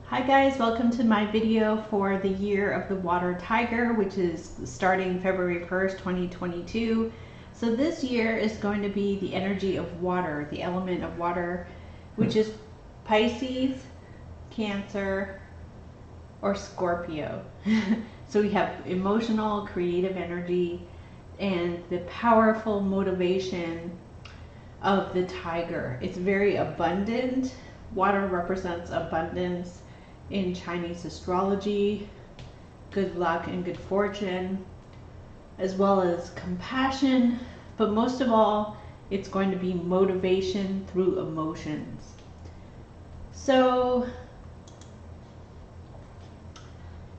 Hi guys, welcome to my video for the year of the water tiger, which is starting February 1st, 2022. So this year is going to be the energy of water, the element of water, which is Pisces, Cancer, or Scorpio. So we have emotional, creative energy and the powerful motivation of the tiger. It's very abundant. Water represents abundance in Chinese astrology, good luck and good fortune, as well as compassion, but most of all, it's going to be motivation through emotions. So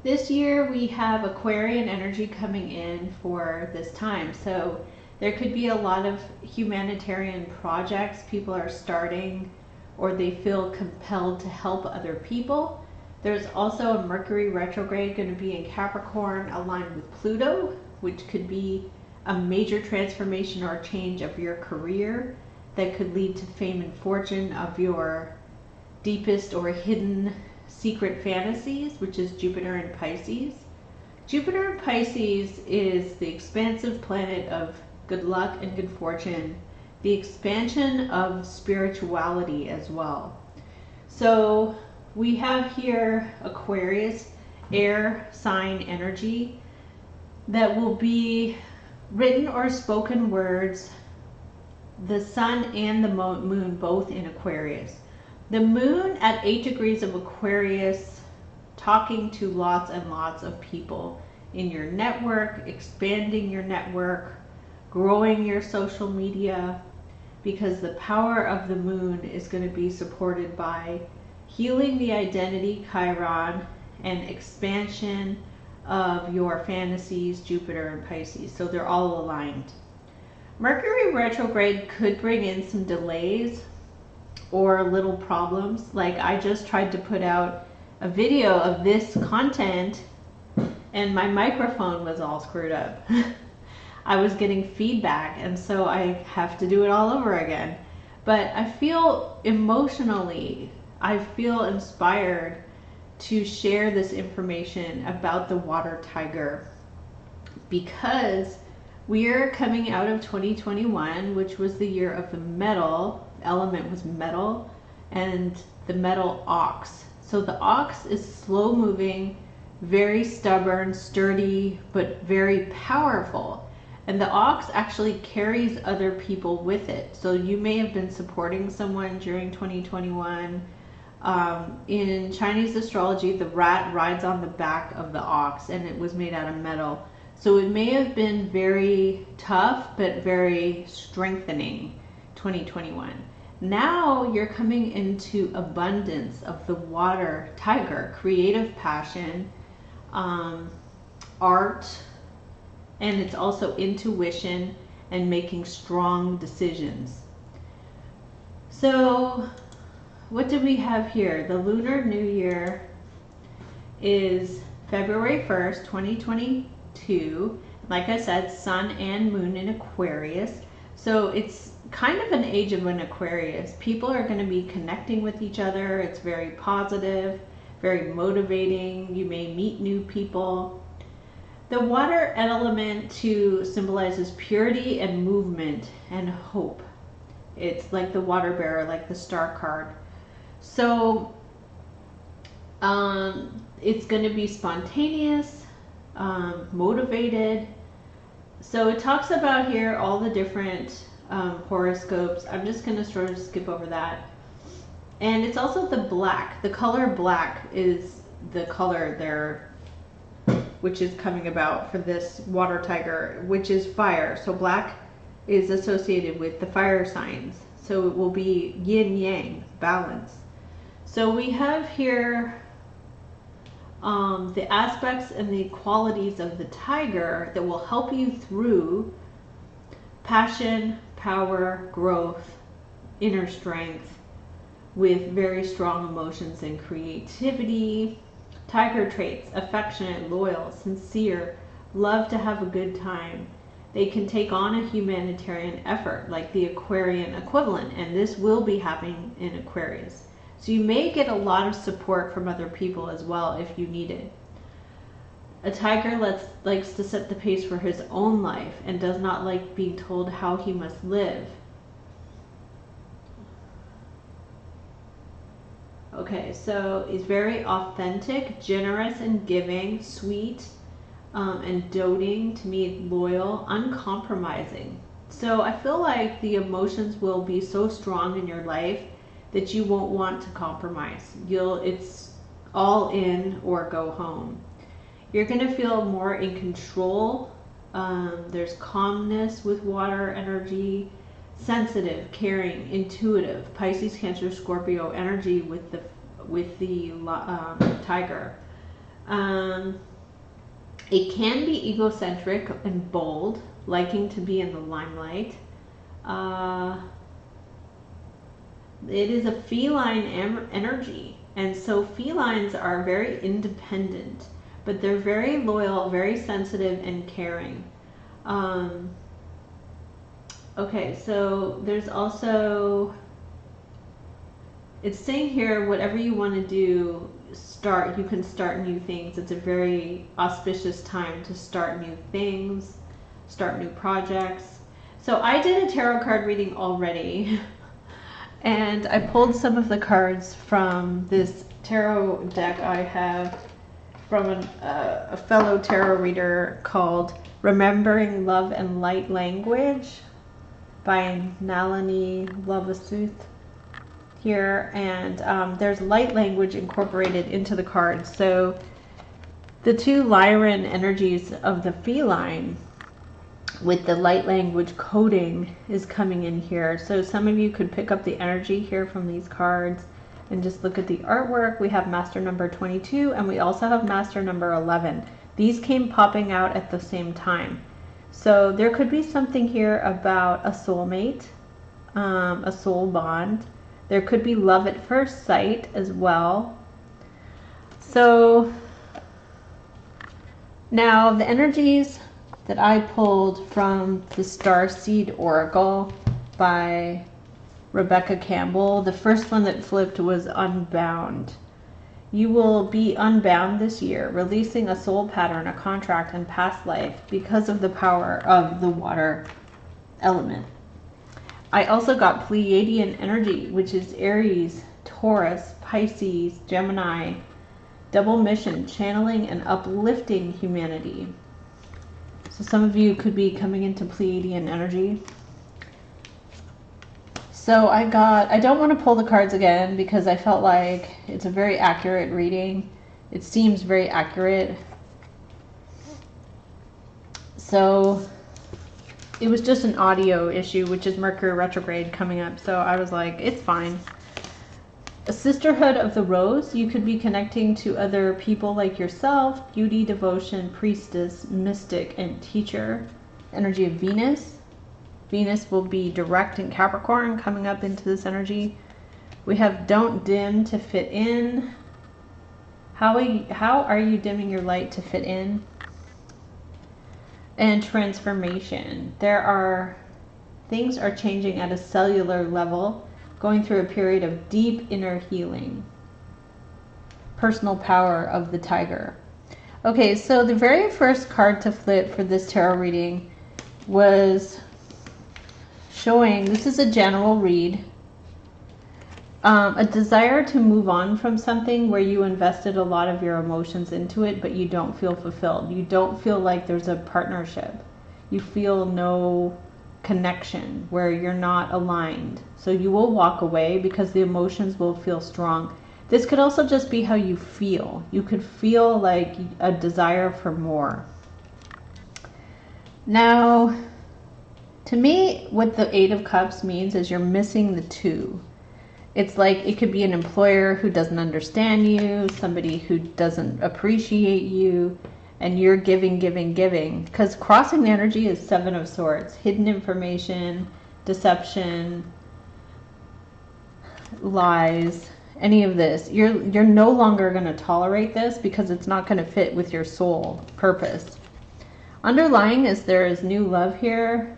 this year we have Aquarian energy coming in for this time. So there could be a lot of humanitarian projects people are starting, or they feel compelled to help other people. There's also a Mercury retrograde going to be in Capricorn aligned with Pluto, which could be a major transformation or change of your career that could lead to fame and fortune of your deepest or hidden secret fantasies, which is Jupiter in Pisces. Jupiter in Pisces is the expansive planet of good luck and good fortune, the expansion of spirituality as well. So we have here Aquarius, air sign energy, that will be written or spoken words, the sun and the moon both in Aquarius. The moon at 8 degrees of Aquarius, talking to lots and lots of people in your network, expanding your network, growing your social media, because the power of the moon is going to be supported by healing the identity, Chiron, and expansion of your fantasies, Jupiter and Pisces. So they're all aligned. Mercury retrograde could bring in some delays or little problems. Like I just tried to put out a video of this content and my microphone was all screwed up. I was getting feedback, and so I have to do it all over again. But I feel emotionally, I feel inspired to share this information about the water tiger because we are coming out of 2021, which was the year of the metal. The element was metal, and the metal ox. So the ox is slow moving, very stubborn, sturdy, but very powerful. And the ox actually carries other people with it. So you may have been supporting someone during 2021. In Chinese astrology, the rat rides on the back of the ox, and it was made out of metal. So it may have been very tough, but very strengthening 2021. Now you're coming into abundance of the water tiger, creative passion, art, and it's also intuition and making strong decisions. So what do we have here? The Lunar New Year is February 1st, 2022. Like I said, sun and moon in Aquarius. So it's kind of an age of an Aquarius. People are going to be connecting with each other. It's very positive, very motivating. You may meet new people. The water element symbolizes purity and movement and hope. It's like the water bearer, like the star card. So it's going to be spontaneous, motivated. So it talks about here all the different horoscopes. I'm just going to sort of skip over that. And it's also the black. The color black is the color there, which is coming about for this water tiger, which is fire. So black is associated with the fire signs. So it will be yin yang, balance. So we have here the aspects and the qualities of the tiger that will help you through passion, power, growth, inner strength, with very strong emotions and creativity. Tiger traits: affectionate, loyal, sincere, love to have a good time. They can take on a humanitarian effort like the Aquarian equivalent, and this will be happening in Aquarius. So you may get a lot of support from other people as well if you need it. A tiger likes to set the pace for his own life and does not like being told how he must live. Okay, so he's very authentic, generous and giving, sweet, and doting, to me loyal, uncompromising. So I feel like the emotions will be so strong in your life that you won't want to compromise. It's all in or go home. You're going to feel more in control. There's calmness with water energy, sensitive, caring, intuitive, Pisces, Cancer, Scorpio energy with the tiger. It can be egocentric and bold, liking to be in the limelight. It is a feline energy, and so felines are very independent, but they're very loyal, very sensitive and caring. Okay, so there's also, it's saying here, whatever you want to do, you can start new things. It's a very auspicious time to start new things, start new projects. So I did a tarot card reading already, and I pulled some of the cards from this tarot deck I have from a fellow tarot reader called Remembering Love and Light Language by Nalini Lovasuth here, and there's light language incorporated into the cards. So the two Lyran energies of the feline with the light language coding is coming in here. So some of you could pick up the energy here from these cards and just look at the artwork. We have master number 22 and we also have master number 11. These came popping out at the same time. So there could be something here about a soulmate, a soul bond. There could be love at first sight as well. So now the energies that I pulled from the Starseed Oracle by Rebecca Campbell, the first one that flipped was Unbound. You will be unbound this year, releasing a soul pattern, a contract, and past life because of the power of the water element. I also got Pleiadian Energy, which is Aries, Taurus, Pisces, Gemini, double mission, channeling and uplifting humanity. So some of you could be coming into Pleiadian Energy. So I don't want to pull the cards again because I felt like it's a very accurate reading. It seems very accurate. So it was just an audio issue, which is Mercury retrograde coming up. So I was like, it's fine. A sisterhood of the rose. You could be connecting to other people like yourself. Beauty, devotion, priestess, mystic, and teacher. Energy of Venus. Venus will be direct in Capricorn coming up into this energy. We have don't dim to fit in. How are you dimming your light to fit in? And transformation. Things are changing at a cellular level, going through a period of deep inner healing. Personal power of the tiger. Okay, so the very first card to flip for this tarot reading was showing, this is a general read, a desire to move on from something where you invested a lot of your emotions into it, but you don't feel fulfilled. You don't feel like there's a partnership. You feel no connection, where you're not aligned. So you will walk away because the emotions will feel strong. This could also just be how you feel. You could feel like a desire for more. Now, to me, what the Eight of Cups means is you're missing the two. It's like it could be an employer who doesn't understand you, somebody who doesn't appreciate you, and you're giving, giving, giving. Because crossing the energy is Seven of Swords. Hidden information, deception, lies, any of this. You're no longer going to tolerate this because it's not going to fit with your soul purpose. Underlying is there is new love here.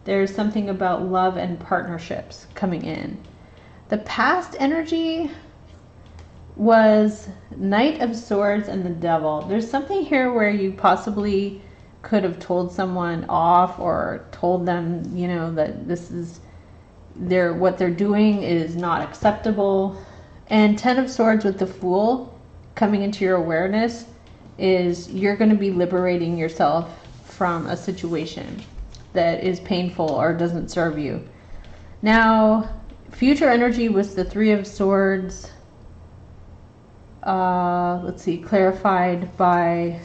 There's something about love and partnerships coming in. The past energy was Knight of Swords and the Devil. There's something here where you possibly could have told someone off or told them, you know, that this is what they're doing is not acceptable. And Ten of Swords with the Fool coming into your awareness is you're going to be liberating yourself from a situation that is painful or doesn't serve you. Now, future energy was the Three of Swords. Let's see, clarified by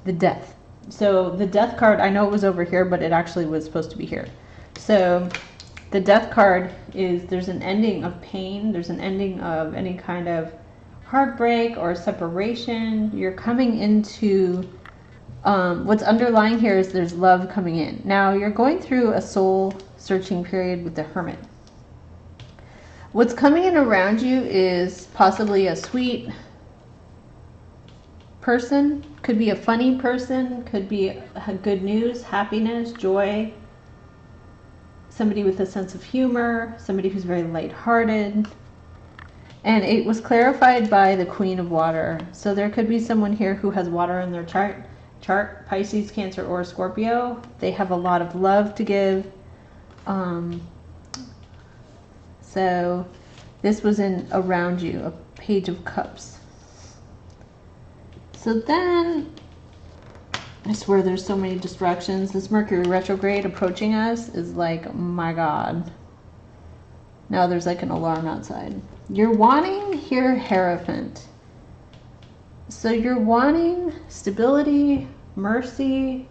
the Death. So the Death card, I know it was over here, but it actually was supposed to be here. So the Death card is there's an ending of pain. There's an ending of any kind of heartbreak or separation. You're coming into what's underlying here is there's love coming in. Now you're going through a soul searching period with the Hermit. What's coming in around you is possibly a sweet person, could be a funny person, could be good news, happiness, joy, somebody with a sense of humor, somebody who's very lighthearted. And it was clarified by the Queen of Water. So there could be someone here who has water in their chart, Pisces, Cancer, or Scorpio. They have a lot of love to give. So this was in around you, a Page of Cups. So then, I swear there's so many distractions. This Mercury retrograde approaching us is like, oh my God. Now there's like an alarm outside. You're wanting here Hierophant. So you're wanting stability, mercy,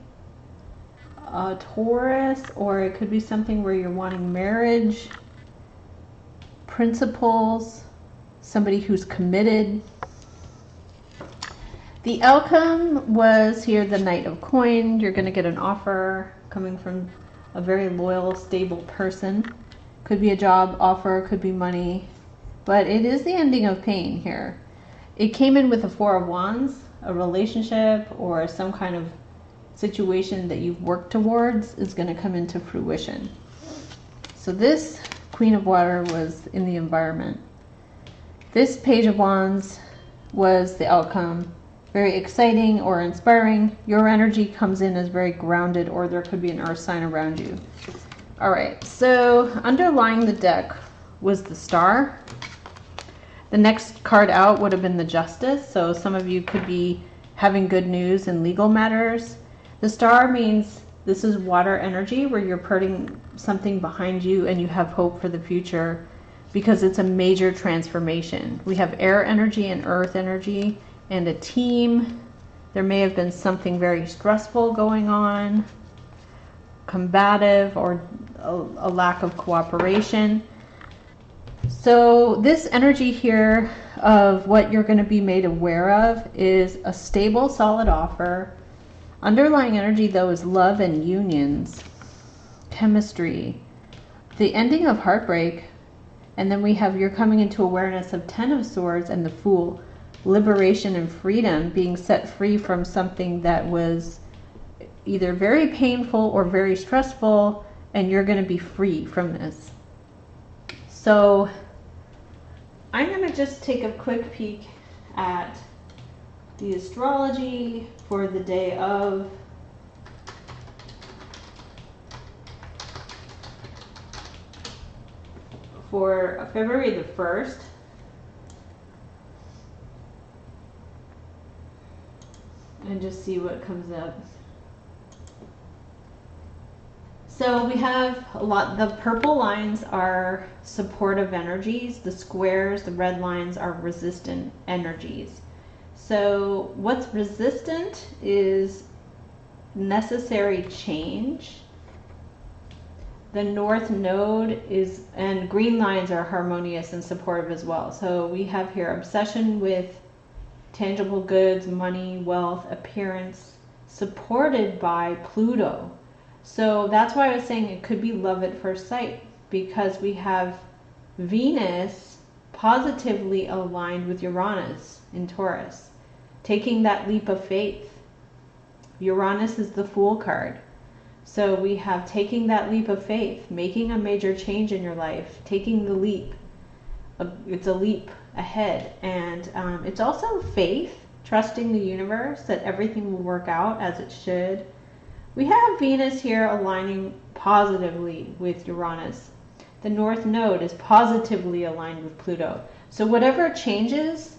Taurus, or it could be something where you're wanting marriage, principles, somebody who's committed. The outcome was here the Knight of Coin. You're going to get an offer coming from a very loyal, stable person. Could be a job offer, could be money, but it is the ending of pain here. It came in with the Four of Wands, a relationship or some kind of situation that you've worked towards is going to come into fruition. So this Queen of Water was in the environment. This Page of Wands was the outcome. Very exciting or inspiring. Your energy comes in as very grounded, or there could be an earth sign around you. All right, so underlying the deck was the Star. The next card out would have been the Justice. So some of you could be having good news in legal matters. The Star means this is water energy where you're putting something behind you and you have hope for the future because it's a major transformation. We have air energy and earth energy and a team. There may have been something very stressful going on, combative, or a lack of cooperation. So this energy here of what you're going to be made aware of is a stable, solid offer. Underlying energy, though, is love and unions, chemistry, the ending of heartbreak, and then we have you're coming into awareness of Ten of Swords and the Fool, liberation and freedom, being set free from something that was either very painful or very stressful, and you're going to be free from this. So I'm going to just take a quick peek at the astrology for the day of for February the 1st. And just see what comes up. So we have a lot, the purple lines are supportive energies, the squares, the red lines are resistant energies. So what's resistant is necessary change. The north node is, and green lines are harmonious and supportive as well. So we have here obsession with tangible goods, money, wealth, appearance, supported by Pluto. So that's why I was saying it could be love at first sight, because we have Venus positively aligned with Uranus in Taurus, taking that leap of faith. Uranus is the Fool card. So we have taking that leap of faith, making a major change in your life, taking the leap. it's a leap ahead. And it's also faith, trusting the universe that everything will work out as it should. We have Venus here aligning positively with Uranus. The North Node is positively aligned with Pluto. So whatever changes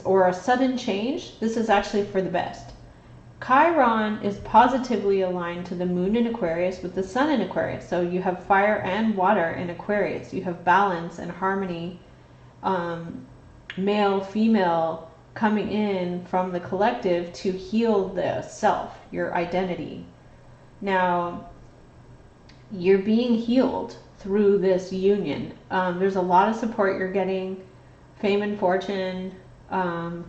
or a sudden change, this is actually for the best. Chiron is positively aligned to the Moon in Aquarius with the Sun in Aquarius. So you have fire and water in Aquarius. You have balance and harmony, male, female, coming in from the collective to heal the self, your identity. Now, you're being healed through this union. There's a lot of support you're getting, fame and fortune,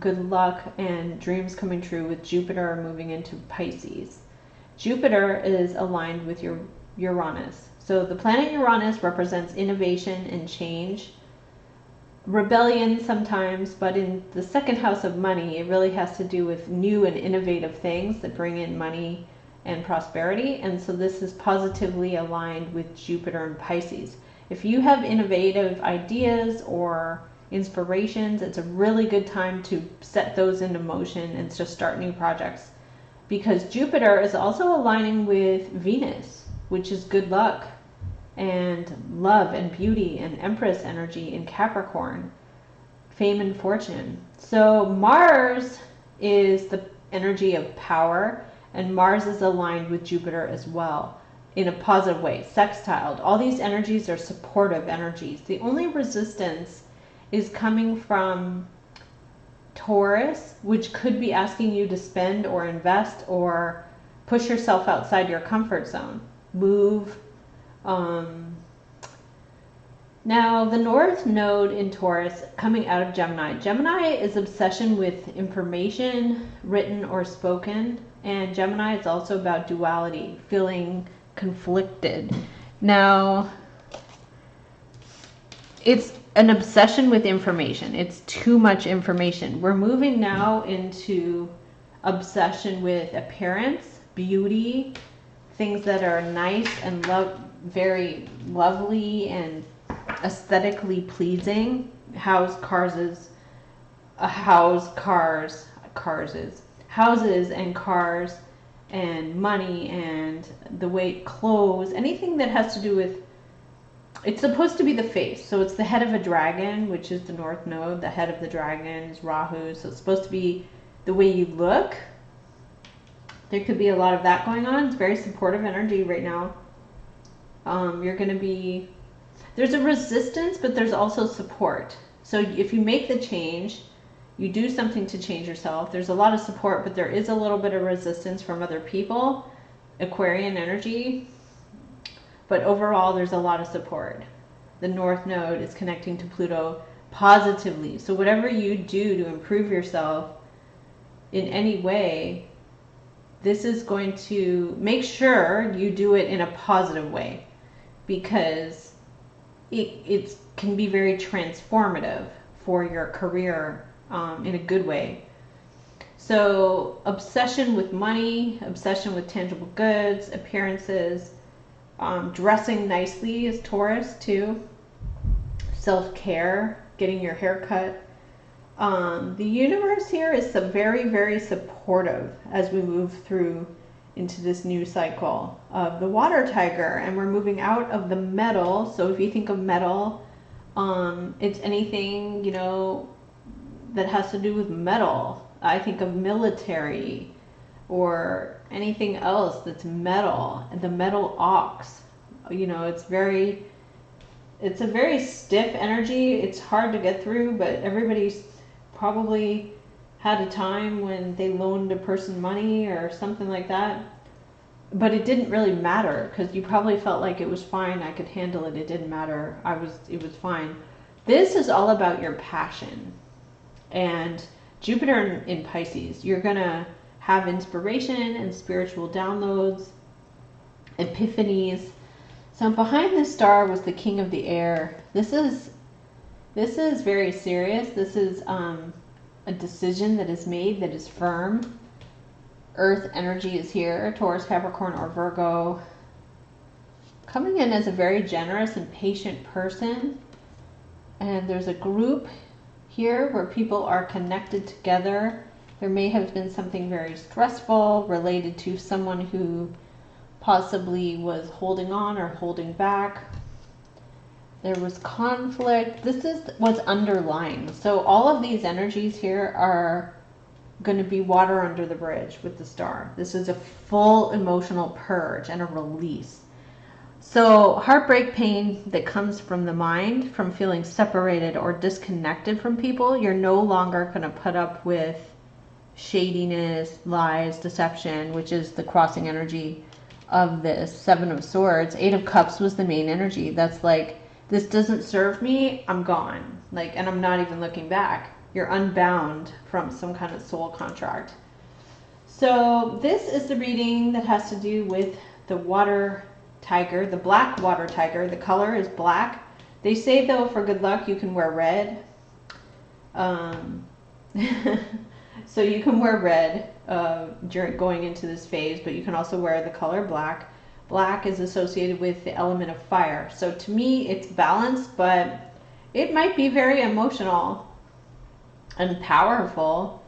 good luck, and dreams coming true with Jupiter moving into Pisces. Jupiter is aligned with your Uranus. So the planet Uranus represents innovation and change, rebellion sometimes, but in the second house of money, it really has to do with new and innovative things that bring in money and prosperity. And so this is positively aligned with Jupiter and Pisces. If you have innovative ideas or inspirations, it's a really good time to set those into motion and just start new projects, because Jupiter is also aligning with Venus, which is good luck and love and beauty and Empress energy in Capricorn, fame and fortune. So Mars is the energy of power, and Mars is aligned with Jupiter as well in a positive way, sextiled. All these energies are supportive energies. The only resistance is coming from Taurus, which could be asking you to spend or invest or push yourself outside your comfort zone, move. Now, the North Node in Taurus coming out of Gemini. Gemini is obsession with information, written or spoken, and Gemini is also about duality, feeling conflicted. Now, it's an obsession with information. It's too much information. We're moving now into obsession with appearance, beauty, things that are nice and very lovely and aesthetically pleasing. Houses and cars and money and the way clothes, anything that has to do with, it's supposed to be the face. So it's the head of a dragon, which is the North Node. The head of the dragon is Rahu. So it's supposed to be the way you look. There could be a lot of that going on. It's very supportive energy right now. There's a resistance, but there's also support. So if you make the change, you do something to change yourself, there's a lot of support, but there is a little bit of resistance from other people, Aquarian energy. But overall, there's a lot of support. The North Node is connecting to Pluto positively. So whatever you do to improve yourself in any way, this is going to make sure you do it in a positive way, because it can be very transformative for your career in a good way. So obsession with money, obsession with tangible goods, appearances, dressing nicely is Taurus too. Self-care, getting your hair cut. The universe here is very, very supportive as we move through into this new cycle of the water tiger, and we're moving out of the metal. So if you think of metal, it's anything, that has to do with metal. I think of military or anything else that's metal, and the metal ox. It's a very stiff energy. It's hard to get through, but everybody's probably had a time when they loaned a person money or something like that, but it didn't really matter because you probably felt like it was fine. I could handle it. It didn't matter. It was fine. This is all about your passion. And Jupiter in Pisces, you're going to have inspiration and spiritual downloads, epiphanies. So behind this star was the King of the Air. This is very serious. This is a decision that is made, that is firm. Earth energy is here, Taurus, Capricorn, or Virgo. Coming in as a very generous and patient person. And there's a group here where people are connected together. There may have been something very stressful related to someone who possibly was holding on or holding back. There was conflict. This is what's underlying. So all of these energies here are going to be water under the bridge with the star. This is a full emotional purge and a release. So heartbreak, pain that comes from the mind, from feeling separated or disconnected from people, you're no longer going to put up with shadiness, lies, deception, which is the crossing energy of this Seven of Swords. Eight of Cups was the main energy. That's like, this doesn't serve me, I'm gone. Like, and I'm not even looking back. You're unbound from some kind of soul contract. So this is the reading that has to do with the water tiger, the black water tiger. The color is black. They say though, for good luck, you can wear red. So you can wear red during going into this phase, but you can also wear the color black. Black is associated with the element of fire. So to me, it's balanced, but it might be very emotional and powerful,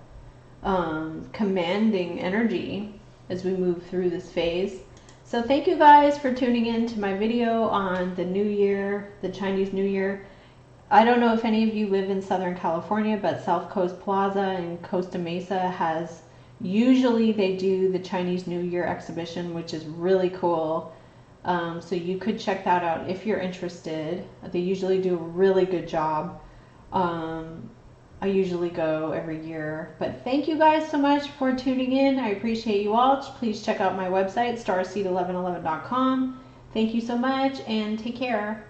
commanding energy as we move through this phase. So thank you guys for tuning in to my video on the New Year, the Chinese New Year. I don't know if any of you live in Southern California, but South Coast Plaza in Costa Mesa has, usually they do the Chinese New Year exhibition, which is really cool. So you could check that out if you're interested. They usually do a really good job. I usually go every year. But thank you guys so much for tuning in. I appreciate you all. Please check out my website, starseed1111.com. Thank you so much and take care.